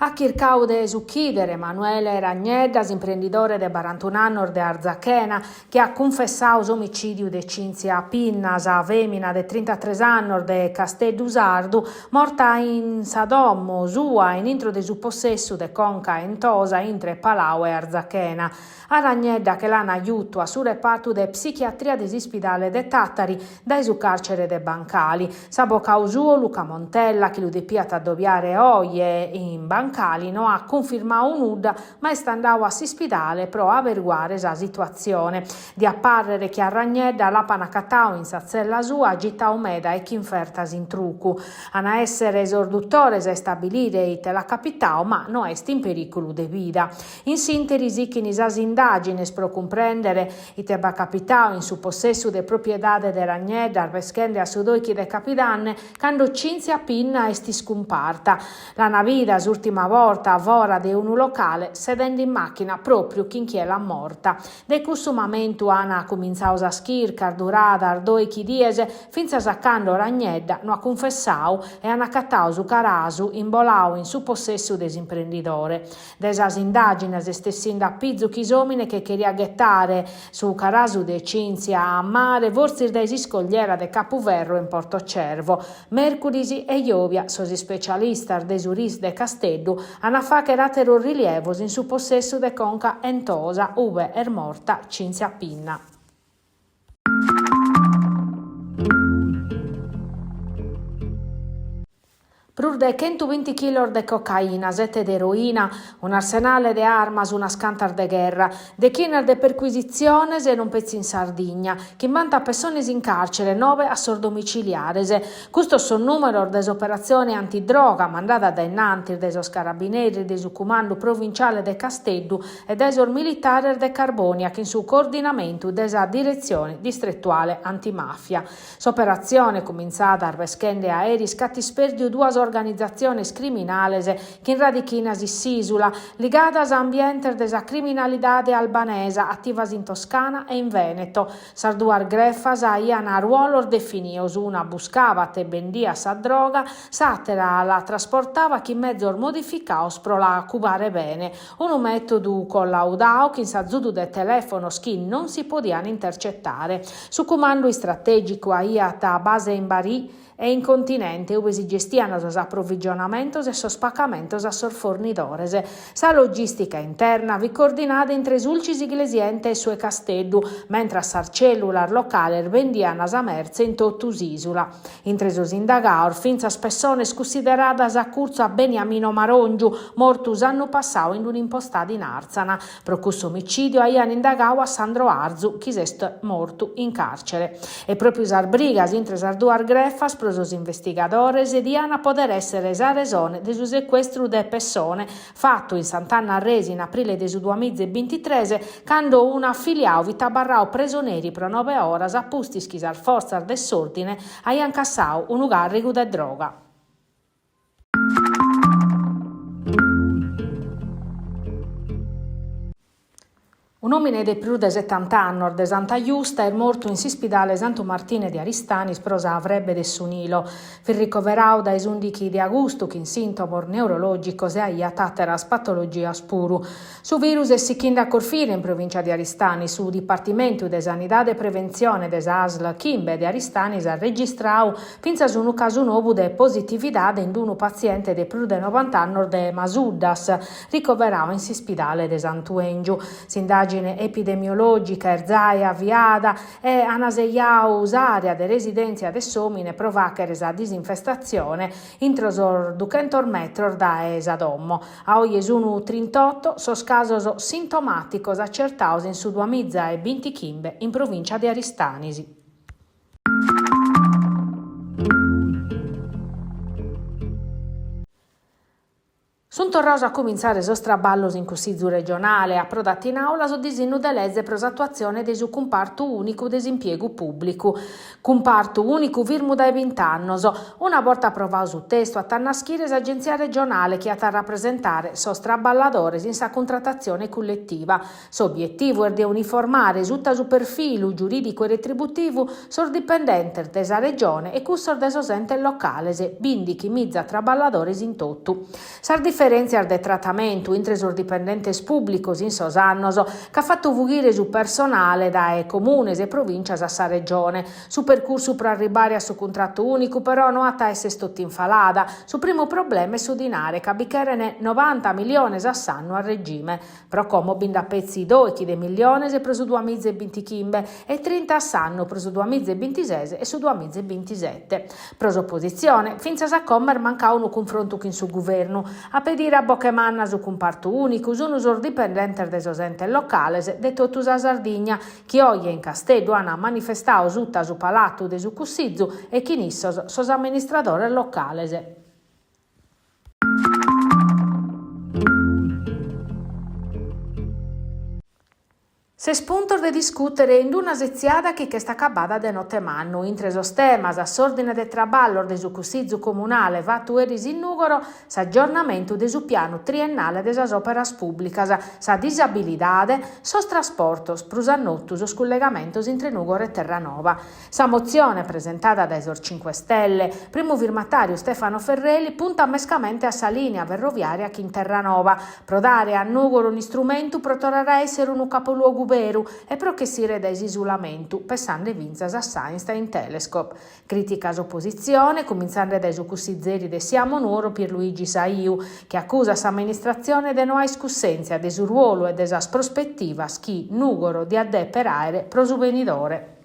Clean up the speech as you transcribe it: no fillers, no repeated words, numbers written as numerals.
A Chircau de Succhidere, Emanuele Ragneddas, imprenditore de 41 anni de Arzachena, che ha confessato l'omicidio de Cinzia Pinnas, a femina de 33 anni de Casteddu Sardu, morta in Sadommo, sua, in intro de su possesso de Conca Entosa, intre Palau e Arzachena. A Ragnedda che l'hanno aiuto a su reparto de psichiatria dell'ospedale de Tattari, dai su carcere de Bancali. Sabo causuo Luca Montella, che lo depiata a doppiare oie in Bancali, no ha confermato un'udda, ma è standato a ospedale pro averiguare la situazione. Di apparere che a Ragnedda la panacatao in sazzella sua agita meda e chi infertas in trucco. Ana essere esorduttores e stabilire ite la capitao, ma no est in pericolo de vida. In sintesi, chi nisas indagines pro comprendere ite ba capitao in su possesso de propriedade de Ragnedda, arveschende a sudoichi de capidanne, quando Cinzia Pinna esti scomparta. La navida l'ultima volta a vora de un locale sedendo in macchina proprio chi la morta. De questo momento Ana cominciato a schircar durada ardoichi diese finza saccando Ragnedda no ha confessau e Ana cattau su carasu imbolau in su possesso des imprenditore. Desas indagines estessinda a pizzu chisomine che queria gettare su carasu de Cinzia a mare vorzir des iscogliera de Capuverro in Porto Cervo. Mercurisi e Iovia, sosi specialistas de Suris de Casteddu, hanno faccheratero rilievos in su possesso de Conca Entosa, uve er morta Cinzia Pinna. Prur de 120 kg de cocaina, 7 de eroina, un arsenale de armas, una scantar de guerra, de chiner de perquisizione e non pezzi in Sardegna, che manda persone in carcere, 9 a sordomiciliares. Questo son numero des operazioni antidroga mandata dai Nantir, dei carabinieri, del comando provinciale de Casteddu e dei militari de Carbonia, che in su coordinamento della direzione distrettuale antimafia. S'operazione cominciata a arveschende aerei scattisperdio due organizzazioni criminali che in radichinas s'isula, ligadas a ambiente della criminalità albanesa attivas in Toscana e in Veneto. Sarduar greffas aian a ruolo definios, una buscava te bendia sa droga, s'altra la trasportava chi mezzo modificaos pro la cubare bene. Un metodo collaudao che in sazudu de telefono chi non si podiano intercettare. Su comando strategico aiat a base in Bari e in continente dove si gestiano los approvvigionamentos e sos pacamentos a sos fornidores. Sa logistica interna vi coordinada entre sulcis iglesiente e sue Casteddu, mentre a sar cellular locale vendiano sa merce in tottus isula. Intre sos indagaor finzas persones consideradas a curso a Beniamino Marongiu, mortus anno passau in un'impostata in Arzana. Pro questo omicidio aian indagau a Sandro Arzu, chi est morto in carcere. E proprio sar brigas intre sar duar greffas os investigadores e diana poder essere esa resone de su sequestru de persone fatto in Sant'Anna Resi in aprile de su 2023 quando una filiao vi tabarrao presoneri pro 9 oras a pustischis al forza dell'ordine aian cassau un ugarrigu de droga. Un uomine de più de 70 anni de Santa Giusta è morto in s'ospedale Santo Martine di Aristanis prosa avrebbe de Sunilo. Fu ricoverato dai 11 di agosto che in sintomo neurologico se aia tatteras patologia spuru. Su virus è sicchindo a Corfine in provincia di Aristanis, su Dipartimento de Sanità e Prevenzione des ASL Chimbe di Aristanis ha registrato finza su un caso nuovo de positività in un paziente de più de 90 anni de Masuddas, ricoverato in s'ospedale de Sant'Uengiu. S'indagine epidemiologica erzaia avviata e anaseiau usarea de residenza de somine provacheres a disinfestazione introsor 200 metros da Esadommo. A oies 1,38 sos casos sintomaticos accertaus in su 2020 Chimbe in provincia di Aristanisi. Sunt torraus a cominciare sos traballos in Consiglio regionale, approdati in aula su disegno de legge pro attuazione de su comparto unico desimpiego pubblico. Comparto unico firmu dai 20 annos. Una volta approvato su testo a tannaschires agenzia regionale che ha a rappresentare sos traballadores in sa contrattazione collettiva. S'obiettivo è di uniformare tutta su perfilo giuridico e retributivo sos dipendentes desa regione e cussor de sos entes locales, bindi chi mizza traballadores in tottu. Sar differenzia del trattamento intre sos dipendentes pubblicos in sos annos, che ha fatto vugire su personale da comunes e provincias a sa regione. Su percorso per arrivare a su contratto unico però non ha essere stotto infalada. Su primo problema è su dinare, che bicherene 90 milioni a sanno a regime. Però come binda pezzi 2 chi de milioni e per su 2025 e 30 a sanno per su 2026 e su 2027. Pros opposizione, finza a commer manca un confronto con su governo, a pedire a bocche manna su comparto unico, su un dipendente de sos entes locales de totus a Sardigna, chi oggi in Castello hanno manifestato sutta su palazzo de su Cussizzu e chi nissos sos amministradores locales. Se spuntos de discutere in una seziada che sta acabada de notte mannu, intre sos temas a s'ordine de traballo de su Cussizzu comunale vatu eris in Nugoro, s'aggiornamento de su piano triennale de sas operas pubblicas, sa disabilidade, sos trasportos, prus annottus os collegamentos intre Nugoro e Terranova. Sa mozione presentata dai Sor 5 Stelle, primo firmatario Stefano Ferrelli, punta mescamente a sa linea ferroviaria che in Terranova, pro dare a Nugoro un strumento pro tornare a essere un capoluogo veru e pro che si reda isolamento, pensando vinzas a Einstein Telescope. Critica opposizione, cominciando dai succussizzeri de Siamo Nuoro Pierluigi Saiu, che accusa s'amministrazione de no a iscussenzia de su ruolo e de sas prospettivas chi Nugoro di addeperare pro su venidore.